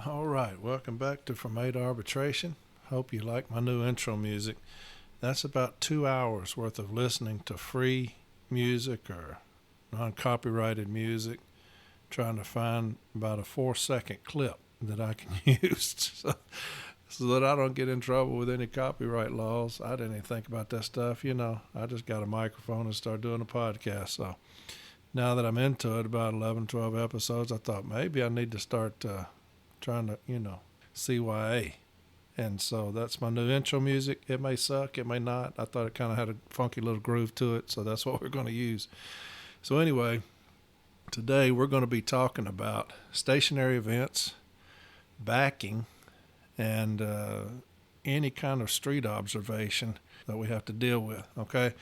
All right, welcome back to From A to Arbitration. Hope you like my new intro music. That's about 2 hours worth of listening to free music or non-copyrighted music, trying to find about a 4-second clip that I can use so that I don't get in trouble with any copyright laws. I didn't even think about that stuff. I just got a microphone and started doing a podcast. So now that I'm into it, about 11, 12 episodes, I thought maybe I need to start trying to, CYA. And so that's my new intro music. It may suck, it may not. I thought it kind of had a funky little groove to it, so that's what we're going to use. So anyway, today we're going to be talking about stationary events, backing, and any kind of street observation that we have to deal with, okay?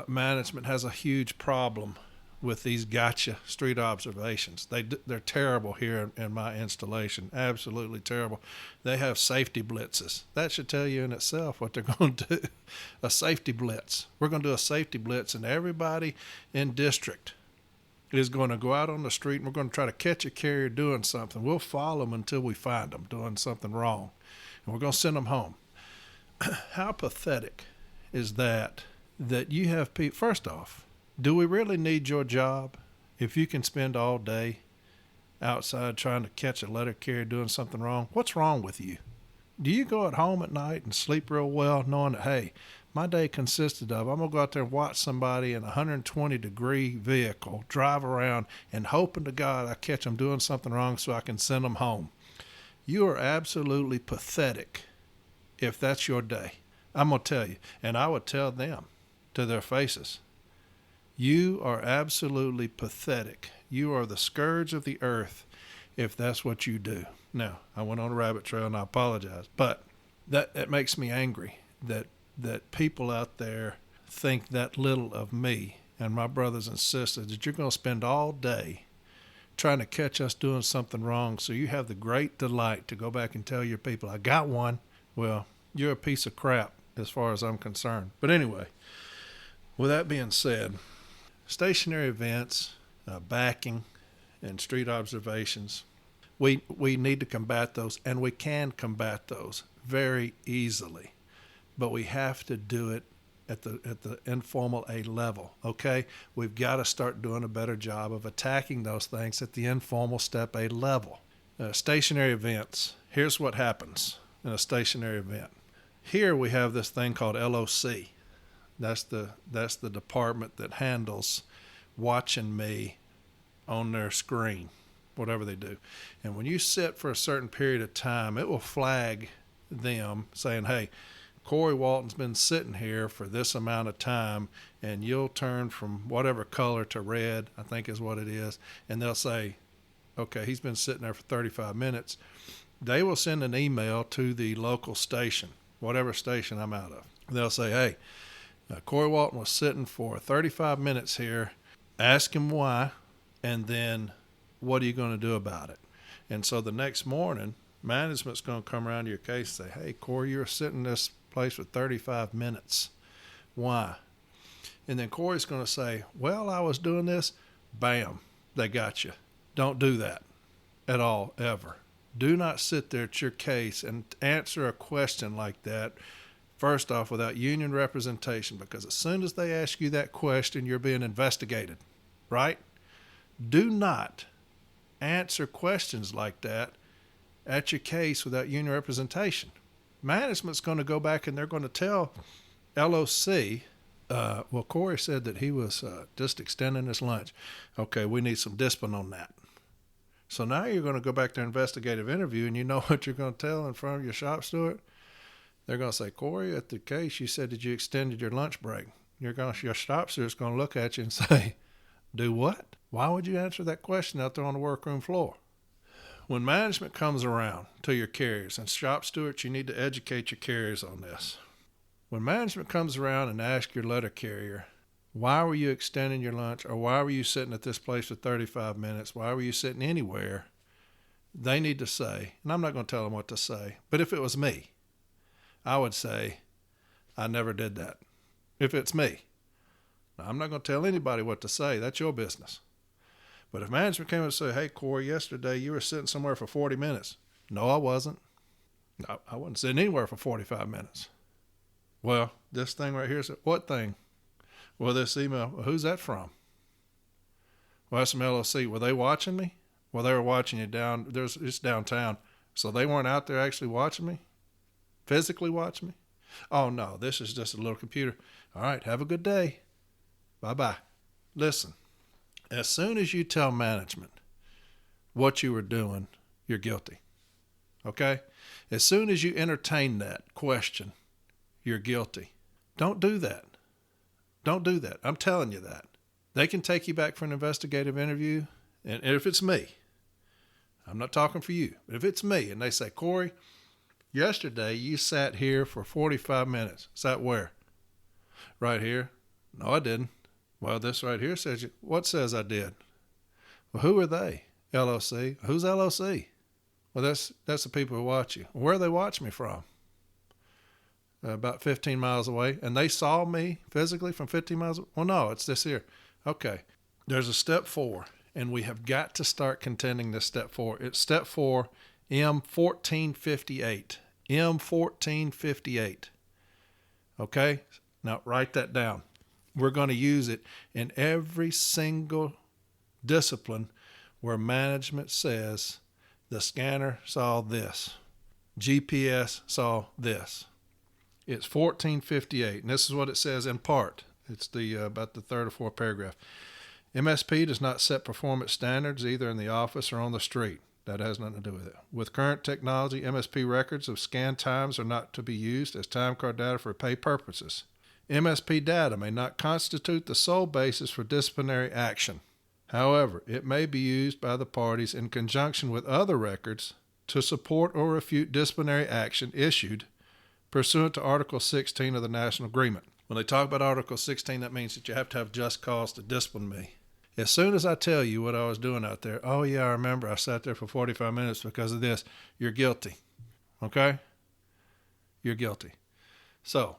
Management has a huge problem with these gotcha street observations. They're terrible here in my installation, absolutely terrible. They have safety blitzes. That should tell you in itself what they're going to do. A safety blitz. We're going to do a safety blitz, and everybody in district is going to go out on the street, and we're going to try to catch a carrier doing something. We'll follow them until we find them doing something wrong, and we're going to send them home. How pathetic is that you have people? First off, do we really need your job if you can spend all day outside trying to catch a letter carrier doing something wrong? What's wrong with you? Do you go at home at night and sleep real well knowing that, hey, my day consisted of, I'm going to go out there and watch somebody in a 120-degree vehicle drive around and hoping to God I catch them doing something wrong so I can send them home? You are absolutely pathetic if that's your day. I'm going to tell you, and I would tell them to their faces, you are absolutely pathetic. You are the scourge of the earth if that's what you do. Now, I went on a rabbit trail and I apologize, but that makes me angry that people out there think that little of me and my brothers and sisters, that you're going to spend all day trying to catch us doing something wrong so you have the great delight to go back and tell your people, I got one. Well, you're a piece of crap as far as I'm concerned. But anyway, with that being said, stationary events, backing, and street observations, we need to combat those, and we can combat those very easily. But we have to do it at the informal A level, okay? We've got to start doing a better job of attacking those things at the informal step A level. Stationary events, here's what happens in a stationary event. Here we have this thing called LOC. That's the department that handles watching me on their screen, whatever they do. And when you sit for a certain period of time, it will flag them saying, hey, Corey Walton's been sitting here for this amount of time, and you'll turn from whatever color to red, I think is what it is. And they'll say, okay, he's been sitting there for 35 minutes. They will send an email to the local station, whatever station I'm out of. They'll say, hey, Corey Walton was sitting for 35 minutes here. Ask him why, and then what are you going to do about it? And so the next morning, management's going to come around to your case and say, hey, Corey, you were sitting in this place for 35 minutes. Why? And then Corey's going to say, well, I was doing this. Bam, they got you. Don't do that at all, ever. Do not sit there at your case and answer a question like that, first off, without union representation, because as soon as they ask you that question, you're being investigated, right? Do not answer questions like that at your case without union representation. Management's going to go back and they're going to tell LOC, well, Corey said that he was just extending his lunch. Okay, we need some discipline on that. So now you're going to go back to investigative interview, and you know what you're going to tell in front of your shop steward? They're going to say, Corey, at the case, you said that you extended your lunch break. Your shop steward's going to look at you and say, do what? Why would you answer that question out there on the workroom floor? When management comes around to your carriers, and shop stewards, you need to educate your carriers on this. When management comes around and asks your letter carrier, why were you extending your lunch, or why were you sitting at this place for 35 minutes? Why were you sitting anywhere? They need to say, and I'm not going to tell them what to say, but if it was me, I would say, I never did that. If it's me. Now, I'm not going to tell anybody what to say. That's your business. But if management came and said, hey, Corey, yesterday you were sitting somewhere for 40 minutes. No, I wasn't. I wasn't sitting anywhere for 45 minutes. Well, this thing right here said, what thing? Well, this email, well, who's that from? Well, that's from LOC. Were they watching me? Well, they were watching you it's downtown. So they weren't out there actually watching me? Physically watching me? Oh, no, this is just a little computer. All right, have a good day. Bye-bye. Listen, as soon as you tell management what you were doing, you're guilty. Okay? As soon as you entertain that question, you're guilty. Don't do that. Don't do that. I'm telling you that. They can take you back for an investigative interview, and if it's me, I'm not talking for you, but if it's me and they say, Corey, yesterday you sat here for 45 minutes. Sat where? Right here. No, I didn't. Well, this right here says you. What says I did? Well, who are they? LOC. Who's LOC? Well, that's the people who watch you. Where do they watch me from? About 15 miles away. And they saw me physically from 15 miles away? Well, no, it's this here. Okay. There's a step 4, and we have got to start contending this step 4. It's step 4, M1458. M1458. Okay? Now, write that down. We're going to use it in every single discipline where management says the scanner saw this. GPS saw this. It's 1458, and this is what it says in part. It's about the third or fourth paragraph. MSP does not set performance standards either in the office or on the street. That has nothing to do with it. With current technology, MSP records of scan times are not to be used as time card data for pay purposes. MSP data may not constitute the sole basis for disciplinary action. However, it may be used by the parties in conjunction with other records to support or refute disciplinary action issued pursuant to Article 16 of the National Agreement. When they talk about Article 16, that means that you have to have just cause to discipline me. As soon as I tell you what I was doing out there, oh yeah, I remember I sat there for 45 minutes because of this, you're guilty. Okay? You're guilty. So,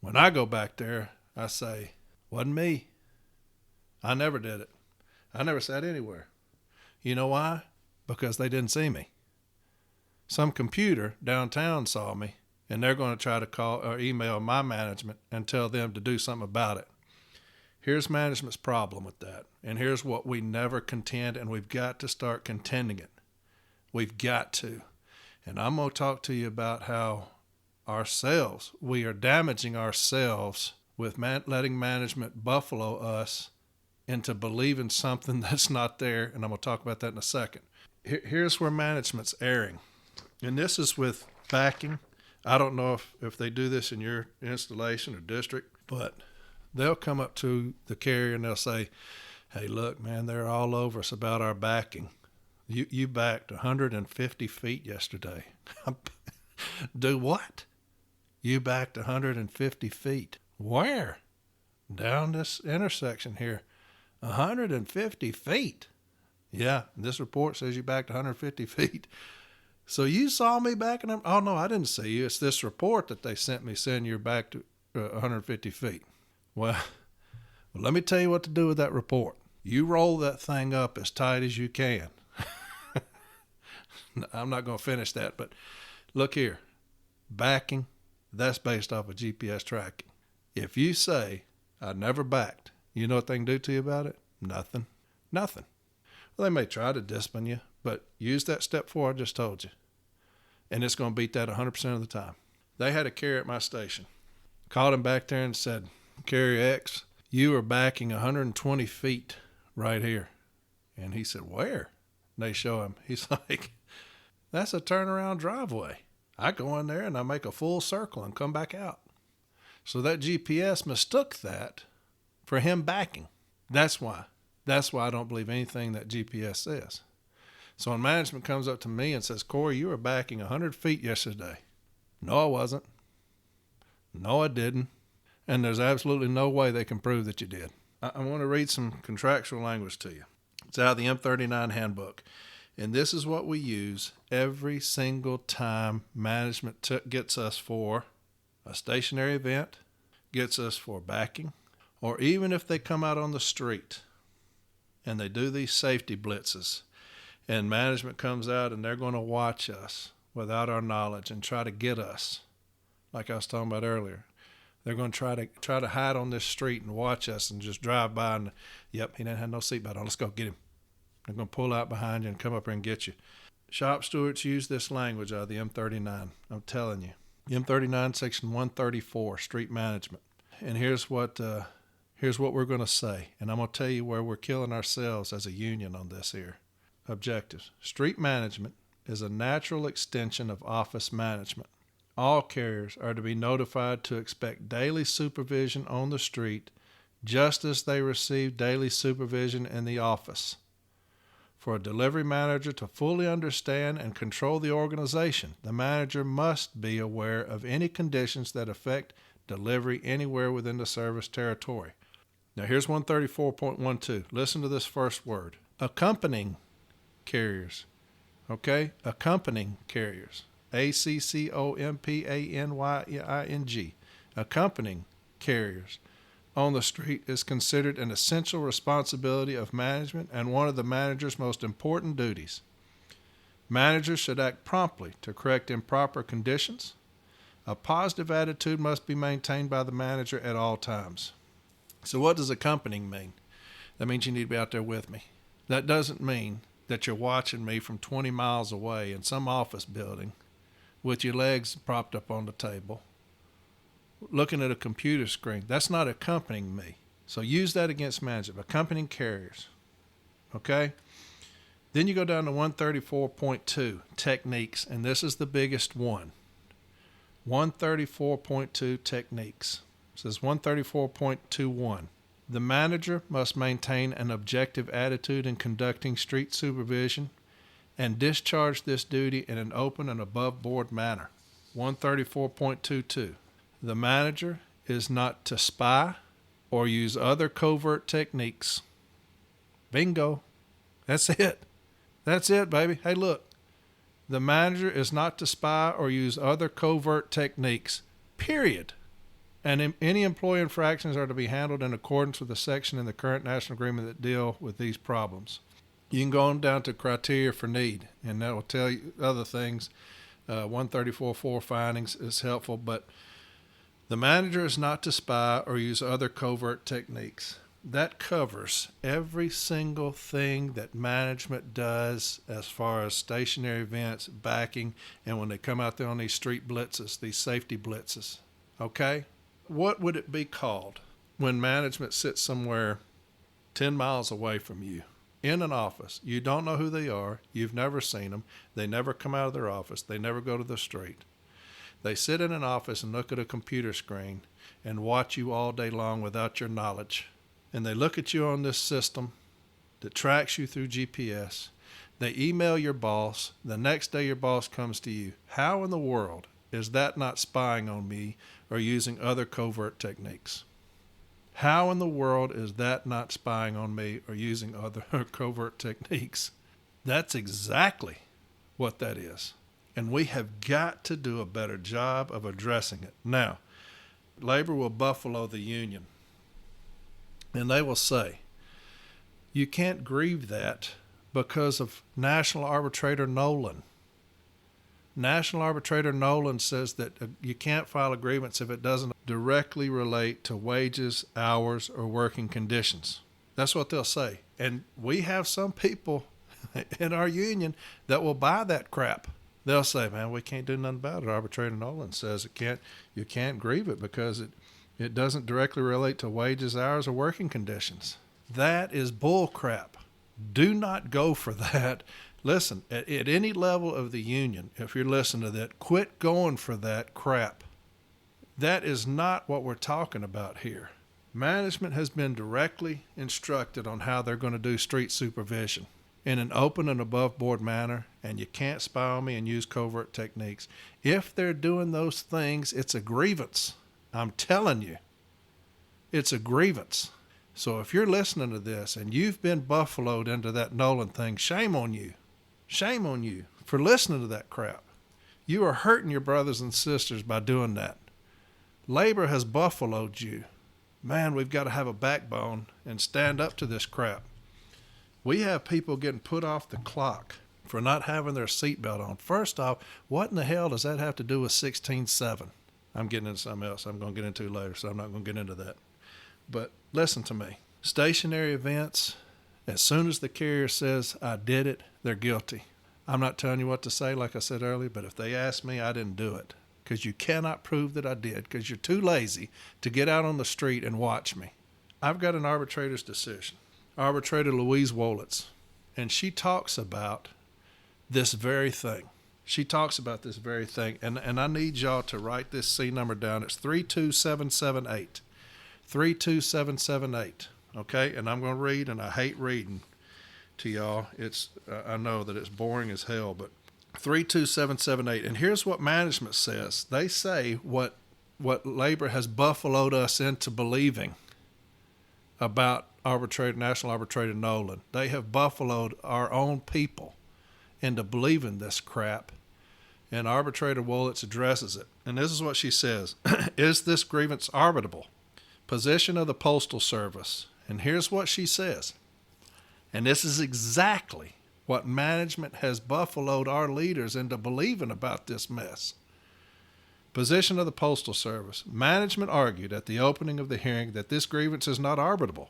when I go back there, I say, wasn't me. I never did it. I never sat anywhere. You know why? Because they didn't see me. Some computer downtown saw me, and they're going to try to call or email my management and tell them to do something about it. Here's management's problem with that, and here's what we never contend, and we've got to start contending it. We've got to. And I'm going to talk to you about how we are damaging ourselves with letting management buffalo us into believing something that's not there, and I'm going to talk about that in a second. Here's where management's erring, and this is with backing. I don't know if they do this in your installation or district, but they'll come up to the carrier and they'll say, hey, look, man, they're all over us about our backing. You backed 150 feet yesterday. Do what? You backed 150 feet. Where? Down this intersection here. 150 feet. Yeah, this report says you backed 150 feet. So you saw me backing them? Oh, no, I didn't see you. It's this report that they sent me saying you're back to 150 feet. Well, let me tell you what to do with that report. You roll that thing up as tight as you can. I'm not going to finish that, but look here. Backing, that's based off of GPS tracking. If you say, I never backed, you know what they can do to you about it? Nothing. Nothing. Well, they may try to discipline you, but use that step 4 I just told you. And it's going to beat that 100% of the time. They had a carrier at my station. Called him back there and said, Carrier X, you are backing 120 feet right here. And he said, where? And they show him. He's like, that's a turnaround driveway. I go in there and I make a full circle and come back out. So that GPS mistook that for him backing. That's why. That's why I don't believe anything that GPS says. So when management comes up to me and says, Corey, you were backing 100 feet yesterday. No, I wasn't. No, I didn't. And there's absolutely no way they can prove that you did. I want to read some contractual language to you. It's out of the M39 handbook. And this is what we use every single time management gets us for a stationary event, gets us for backing, or even if they come out on the street and they do these safety blitzes And management comes out and they're going to watch us without our knowledge and try to get us, like I was talking about earlier. They're going to try to hide on this street and watch us and just drive by and, yep, he didn't have no seatbelt on. Let's go get him. They're going to pull out behind you and come up here and get you. Shop stewards use this language out of the M39. I'm telling you. M39 section 134, street management. And here's what we're going to say. And I'm going to tell you where we're killing ourselves as a union on this here. Objectives. Street management is a natural extension of office management. All carriers are to be notified to expect daily supervision on the street, just as they receive daily supervision in the office. For a delivery manager to fully understand and control the organization, the manager must be aware of any conditions that affect delivery anywhere within the service territory. Now here's 134.12. Listen to this first word. Accompanying carriers. Okay? Accompanying carriers. ACCOMPANYING. Accompanying carriers on the street is considered an essential responsibility of management and one of the manager's most important duties. Managers should act promptly to correct improper conditions. A positive attitude must be maintained by the manager at all times. So what does accompanying mean? That means you need to be out there with me. That doesn't mean that you're watching me from 20 miles away in some office building with your legs propped up on the table, looking at a computer screen. That's not accompanying me. So use that against management. Accompanying carriers. Okay? Then you go down to 134.2, techniques, and this is the biggest one. 134.2, techniques. It says 134.21. The manager must maintain an objective attitude in conducting street supervision and discharge this duty in an open and above-board manner. 134.22. The manager is not to spy or use other covert techniques. Bingo. That's it. That's it, baby. Hey, look. The manager is not to spy or use other covert techniques, period. And any employee infractions are to be handled in accordance with the section in the current national agreement that deal with these problems. You can go on down to criteria for need, and that will tell you other things. 134.4 findings is helpful, but the manager is not to spy or use other covert techniques. That covers every single thing that management does as far as stationary events, backing, and when they come out there on these street blitzes, these safety blitzes. Okay? What would it be called when management sits somewhere 10 miles away from you in an office? You don't know who they are. You've never seen them. They never come out of their office. They never go to the street. They sit in an office and look at a computer screen and watch you all day long without your knowledge. And they look at you on this system that tracks you through GPS. They email your boss. The next day your boss comes to you. How in the world is that not spying on me or using other covert techniques? How in the world is that not spying on me or using other covert techniques? That's exactly what that is. And we have got to do a better job of addressing it. Now, labor will buffalo the union. And they will say, you can't grieve that because of National Arbitrator Nolan. National Arbitrator Nolan says that you can't file a grievance if it doesn't directly relate to wages, hours, or working conditions. That's what they'll say. And we have some people in our union that will buy that crap. They'll say, man, we can't do nothing about it. Arbitrator Nolan says you can't grieve it because it doesn't directly relate to wages, hours, or working conditions. That is bull crap. Do not go for that. Listen, at any level of the union, if you're listening to that, quit going for that crap. That is not what we're talking about here. Management has been directly instructed on how they're going to do street supervision in an open and above board manner, and you can't spy on me and use covert techniques. If they're doing those things, it's a grievance. I'm telling you, it's a grievance. So if you're listening to this and you've been buffaloed into that Nolan thing, shame on you. Shame on you for listening to that crap. You are hurting your brothers and sisters by doing that. Labor has buffaloed you. Man, we've got to have a backbone and stand up to this crap. We have people getting put off the clock for not having their seatbelt on. First off, what in the hell does that have to do with 16.7? I'm getting into something else I'm going to get into later, so I'm not going to get into that. But listen to me. Stationary events, as soon as the carrier says, I did it, they're guilty. I'm not telling you what to say, like I said earlier, but if they ask me, I didn't do it. Because you cannot prove that I did, because you're too lazy to get out on the street and watch me. I've got an arbitrator's decision. Arbitrator Louise Wolitz, and she talks about this very thing. She talks about this very thing, and I need y'all to write this C number down. It's 32778. 32778, okay? And I'm going to read, and I hate reading to y'all. I know that it's boring as hell, but 32778. And here's what management says. They say what labor has buffaloed us into believing about National Arbitrator Nolan. They have buffaloed our own people into believing this crap, and Arbitrator Wolitz addresses it. And this is what she says. Is this grievance arbitrable? Position of the Postal Service. And here's what she says. And this is exactly what management has buffaloed our leaders into believing about this mess. Position of the Postal Service. Management argued at the opening of the hearing that this grievance is not arbitrable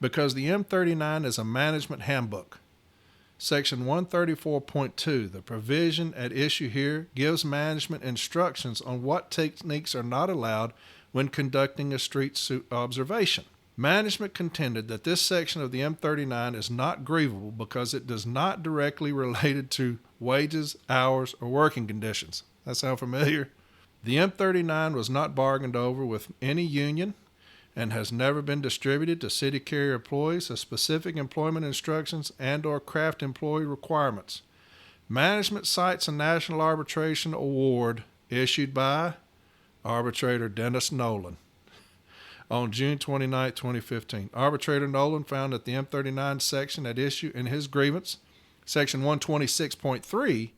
because the M39 is a management handbook. Section 134.2, the provision at issue here, gives management instructions on what techniques are not allowed when conducting a street observation. Management contended that this section of the M39 is not grievable because it does not directly relate to wages, hours, or working conditions. That sound familiar? The M39 was not bargained over with any union and has never been distributed to city carrier employees as specific employment instructions and or craft employee requirements. Management cites a national arbitration award issued by Arbitrator Dennis Nolan on June 29, 2015. Arbitrator Nolan found that the M39 section at issue in his grievance, Section 126.3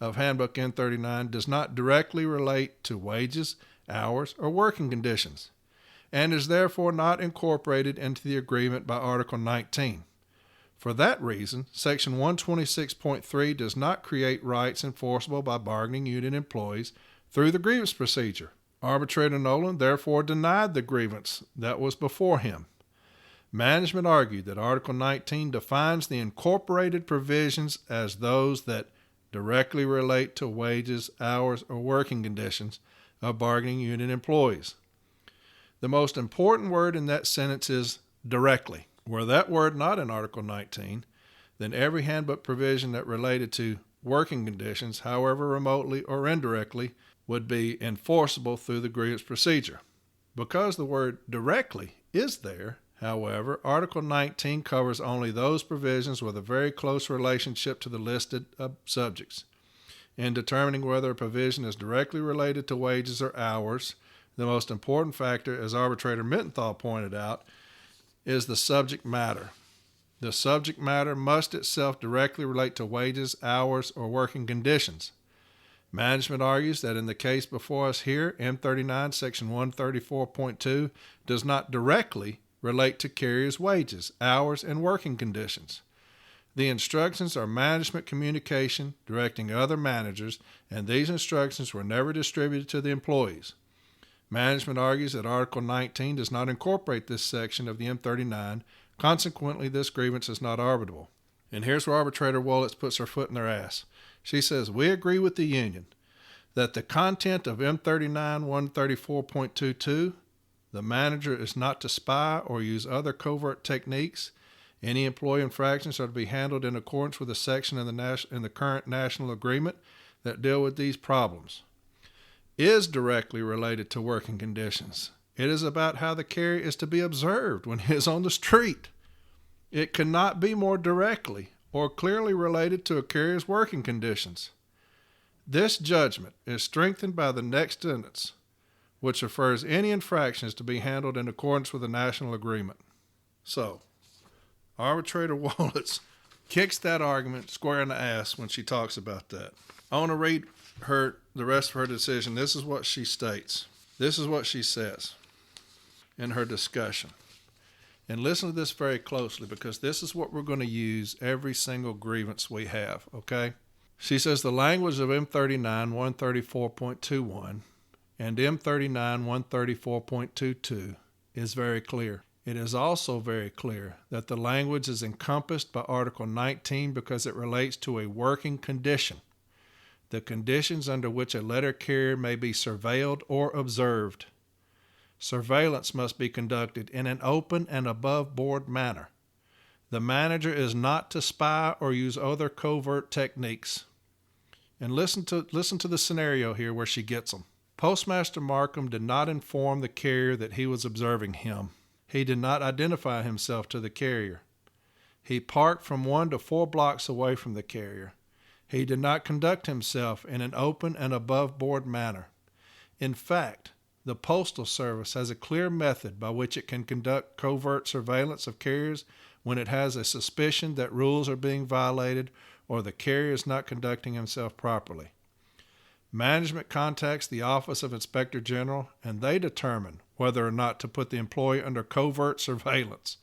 of Handbook M39, does not directly relate to wages, hours, or working conditions, and is therefore not incorporated into the agreement by Article 19. For that reason, Section 126.3 does not create rights enforceable by bargaining unit employees through the grievance procedure. Arbitrator Nolan therefore denied the grievance that was before him. Management argued that Article 19 defines the incorporated provisions as those that directly relate to wages, hours, or working conditions of bargaining unit employees. The most important word in that sentence is directly. Were that word not in Article 19, then every handbook provision that related to working conditions, however remotely or indirectly, would be enforceable through the grievance procedure. Because the word directly is there, however, Article 19 covers only those provisions with a very close relationship to the listed subjects. In determining whether a provision is directly related to wages or hours, the most important factor, as Arbitrator Mittenthal pointed out, is the subject matter. The subject matter must itself directly relate to wages, hours, or working conditions. Management argues that in the case before us here, M39 Section 134.2 does not directly relate to carriers' wages, hours, and working conditions. The instructions are management communication directing other managers, and these instructions were never distributed to the employees. Management argues that Article 19 does not incorporate this section of the M39. Consequently, this grievance is not arbitrable. And here's where Arbitrator Wolitz puts her foot in their ass. She says, we agree with the union that the content of M39 134.22, the manager is not to spy or use other covert techniques. Any employee infractions are to be handled in accordance with the section in the current national agreement that deal with these problems. Is directly related to working conditions. It is about how the carrier is to be observed when he is on the street. It cannot be more directly or clearly related to a carrier's working conditions. This judgment is strengthened by the next sentence, which refers any infractions to be handled in accordance with the national agreement. So, Arbitrator Wolitz kicks that argument square in the ass when she talks about that. I want to read the rest of her decision. This is what she states. This is what she says in her discussion. And listen to this very closely, because this is what we're going to use every single grievance we have, okay? She says the language of M39 134.21 and M39 134.22 is very clear. It is also very clear that the language is encompassed by Article 19 because it relates to a working condition, the conditions under which a letter carrier may be surveilled or observed. Surveillance must be conducted in an open and above-board manner. The manager is not to spy or use other covert techniques. And listen to the scenario here where she gets them. Postmaster Markham did not inform the carrier that he was observing him. He did not identify himself to the carrier. He parked from 1 to 4 blocks away from the carrier. He did not conduct himself in an open and above-board manner. In fact, the Postal Service has a clear method by which it can conduct covert surveillance of carriers when it has a suspicion that rules are being violated or the carrier is not conducting himself properly. Management contacts the Office of Inspector General, and they determine whether or not to put the employee under covert surveillance.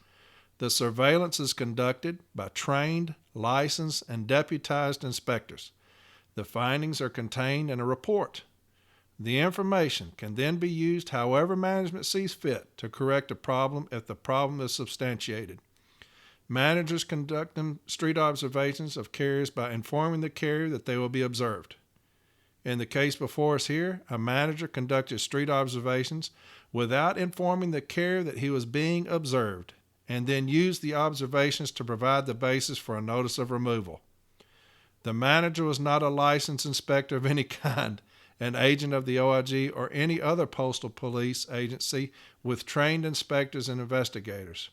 The surveillance is conducted by trained, licensed, and deputized inspectors. The findings are contained in a report. The information can then be used however management sees fit to correct a problem if the problem is substantiated. Managers conduct street observations of carriers by informing the carrier that they will be observed. In the case before us here, a manager conducted street observations without informing the carrier that he was being observed, and then used the observations to provide the basis for a notice of removal. The manager was not a licensed inspector of any kind, an agent of the OIG or any other postal police agency with trained inspectors and investigators.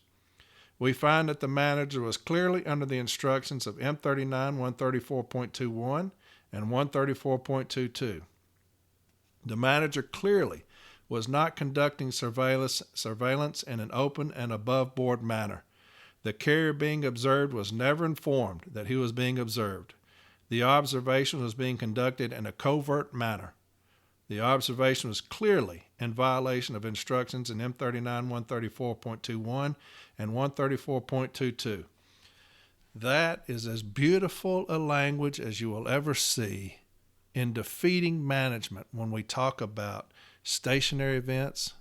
We find that the manager was clearly under the instructions of M39 134.21 and 134.22. The manager clearly was not conducting surveillance in an open and above-board manner. The carrier being observed was never informed that he was being observed. The observation was being conducted in a covert manner. The observation was clearly in violation of instructions in M39 134.21 and 134.22. That is as beautiful a language as you will ever see in defeating management when we talk about stationary events,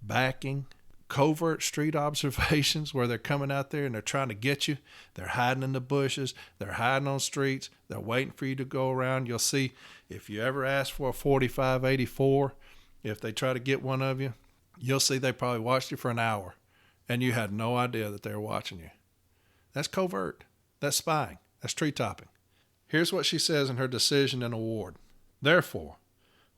backing, covert street observations where they're coming out there and they're trying to get you. They're hiding in the bushes. They're hiding on streets. They're waiting for you to go around. You'll see if you ever ask for a 4584, if they try to get one of you, you'll see they probably watched you for an hour and you had no idea that they were watching you. That's covert. That's spying. That's tree topping. Here's what she says in her decision and award. Therefore,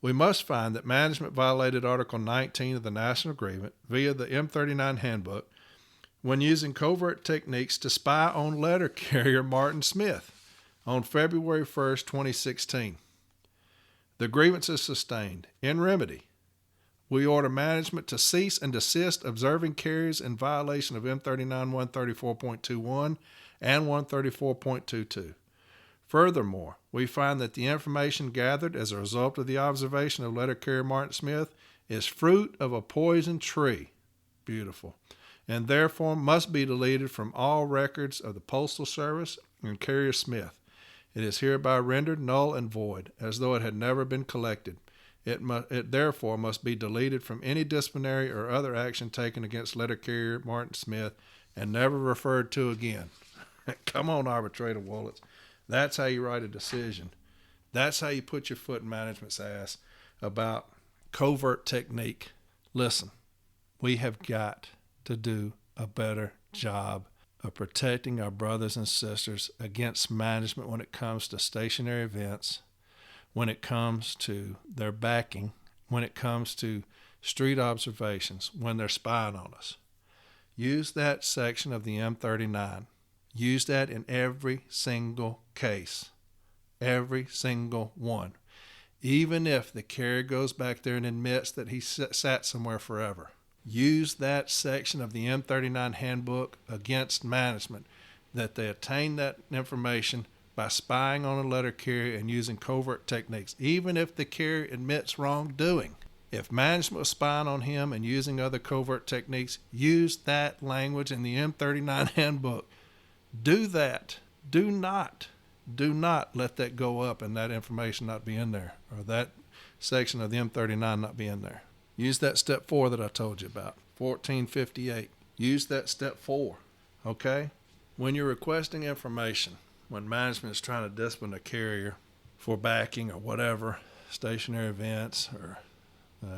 we must find that management violated Article 19 of the National Agreement via the M39 handbook when using covert techniques to spy on letter carrier Martin Smith on February 1st, 2016. The grievance is sustained. In remedy, we order management to cease and desist observing carriers in violation of M39 134.21 and 134.22. Furthermore, we find that the information gathered as a result of the observation of letter carrier Martin Smith is fruit of a poison tree. Beautiful. And therefore must be deleted from all records of the Postal Service and Carrier Smith. It is hereby rendered null and void, as though it had never been collected. It therefore must be deleted from any disciplinary or other action taken against letter carrier Martin Smith and never referred to again. Come on, arbitrator Wallets. That's how you write a decision. That's how you put your foot in management's ass about covert technique. Listen, we have got to do a better job of protecting our brothers and sisters against management when it comes to stationary events, when it comes to their backing, when it comes to street observations, when they're spying on us. Use that section of the M39. Use that in every single case, every single one, even if the carrier goes back there and admits that he sat somewhere forever. Use that section of the M39 handbook against management, that they obtain that information by spying on a letter carrier and using covert techniques, even if the carrier admits wrongdoing. If management was spying on him and using other covert techniques, use that language in the M39 handbook. Do that. Do not let that go up and that information not be in there, or that section of the M39 not be in there. Use that step 4 that I told you about, 1458. Use that step 4, okay? When you're requesting information, when management is trying to discipline a carrier for backing or whatever, stationary events, or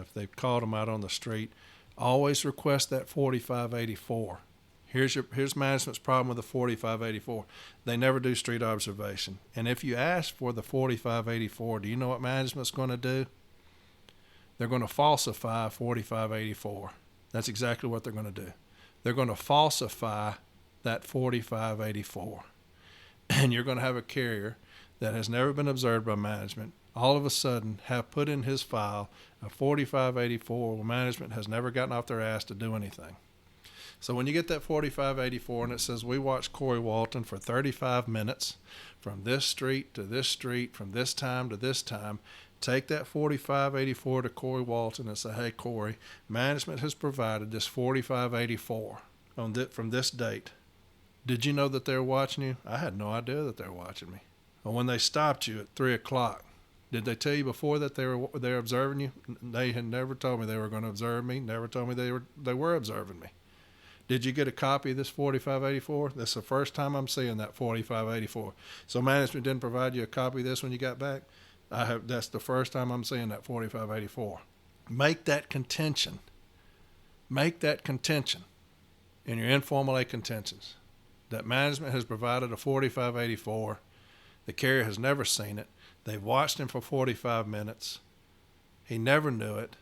if they've caught them out on the street, always request that 4584. Here's management's problem with the 4584. They never do street observation. And if you ask for the 4584, do you know what management's going to do? They're going to falsify 4584. That's exactly what they're going to do. They're going to falsify that 4584. And you're going to have a carrier that has never been observed by management all of a sudden have put in his file a 4584 where management has never gotten off their ass to do anything. So when you get that 4584 and it says, we watched Corey Walton for 35 minutes from this street to this street, from this time to this time, take that 4584 to Corey Walton and say, hey, Corey, management has provided this 4584 from this date. Did you know that they were watching you? I had no idea that they were watching me. Well, when they stopped you at 3 o'clock, did they tell you before that they were observing you? They had never told me they were going to observe me, never told me they were observing me. Did you get a copy of this 4584? That's the first time I'm seeing that 4584. So management didn't provide you a copy of this when you got back? That's the first time I'm seeing that 4584. Make that contention. Make that contention in your informal A contentions that management has provided a 4584. The carrier has never seen it. They've watched him for 45 minutes. He never knew it.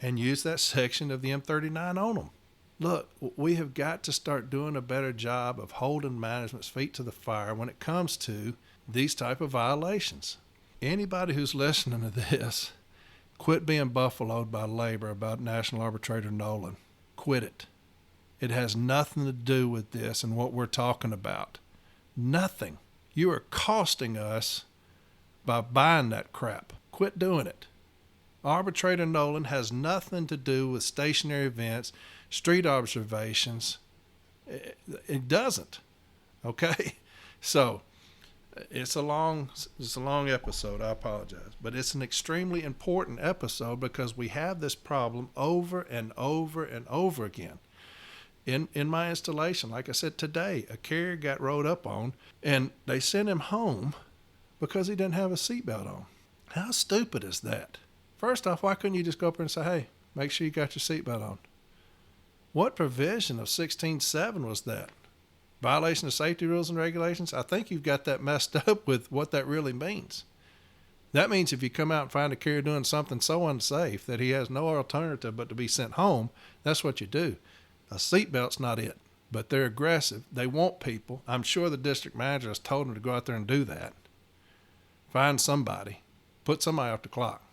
And use that section of the M39 on him. Look, we have got to start doing a better job of holding management's feet to the fire when it comes to these type of violations. Anybody who's listening to this, quit being buffaloed by labor about National Arbitrator Nolan. Quit it. It has nothing to do with this and what we're talking about. Nothing. You are costing us by buying that crap. Quit doing it. Arbitrator Nolan has nothing to do with stationary events, street observations. It doesn't. Okay? So it's a long episode. I apologize. But it's an extremely important episode because we have this problem over and over and over again. In my installation, like I said today, a carrier got rode up on and they sent him home because he didn't have a seatbelt on. How stupid is that? First off, why couldn't you just go up there and say, hey, make sure you got your seatbelt on? What provision of 16.7 was that? Violation of safety rules and regulations? I think you've got that messed up with what that really means. That means if you come out and find a carrier doing something so unsafe that he has no alternative but to be sent home, that's what you do. A seatbelt's not it, but they're aggressive. They want people. I'm sure the district manager has told them to go out there and do that. Find somebody. Put somebody off the clock.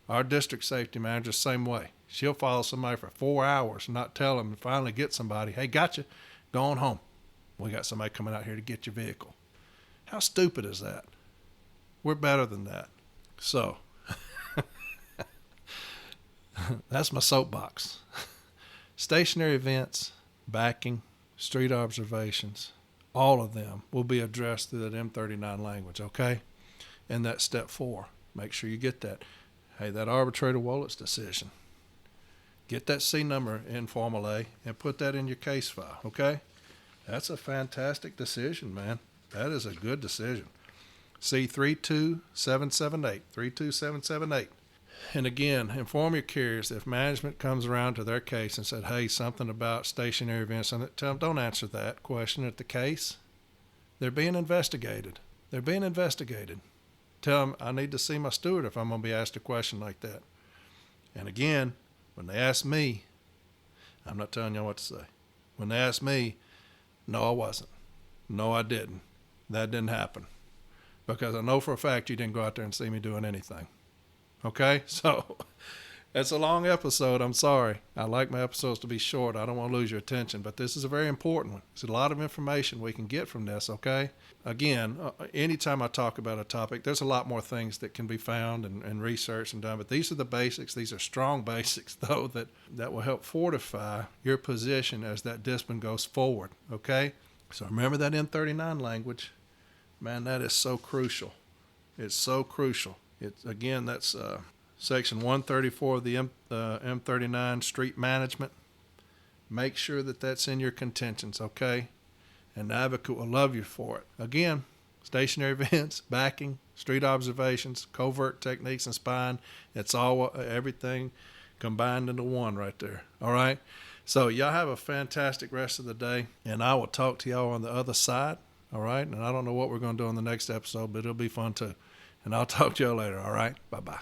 Our district safety manager, same way. She'll follow somebody for 4 hours and not tell them and finally get somebody. Hey, gotcha. Go on home. We got somebody coming out here to get your vehicle. How stupid is that? We're better than that. So, that's my soapbox. Stationary events, backing, street observations, all of them will be addressed through that M39 language, okay? And that's step 4. Make sure you get that. Hey, that arbitrator Wallet's decision. Get that C number in Formal A and put that in your case file, okay? That's a fantastic decision, man. That is a good decision. C 32778, 32778. And again, inform your carriers if management comes around to their case and said, hey, something about stationary events, and tell them don't answer that question at the case. They're being investigated. They're being investigated. Tell them I need to see my steward if I'm going to be asked a question like that. And again, when they ask me, I'm not telling you what to say. When they ask me, no, I wasn't. No, I didn't. That didn't happen. Because I know for a fact you didn't go out there and see me doing anything. Okay? So It's a long episode. I'm sorry. I like my episodes to be short. I don't want to lose your attention, but this is a very important one. There's a lot of information we can get from this, okay? Again, anytime I talk about a topic, there's a lot more things that can be found and researched and done, but these are the basics. These are strong basics, though, that will help fortify your position as that discipline goes forward, okay? So remember that M39 language. Man, that is so crucial. It's so crucial. That's Section 134 of the M39 Street Management. Make sure that that's in your contentions, okay? And the advocate will love you for it. Again, stationary events, backing, street observations, covert techniques, and spying. It's all everything combined into one right there. All right? So y'all have a fantastic rest of the day, and I will talk to y'all on the other side. All right? And I don't know what we're going to do on the next episode, but it'll be fun too. And I'll talk to y'all later. All right? Bye-bye.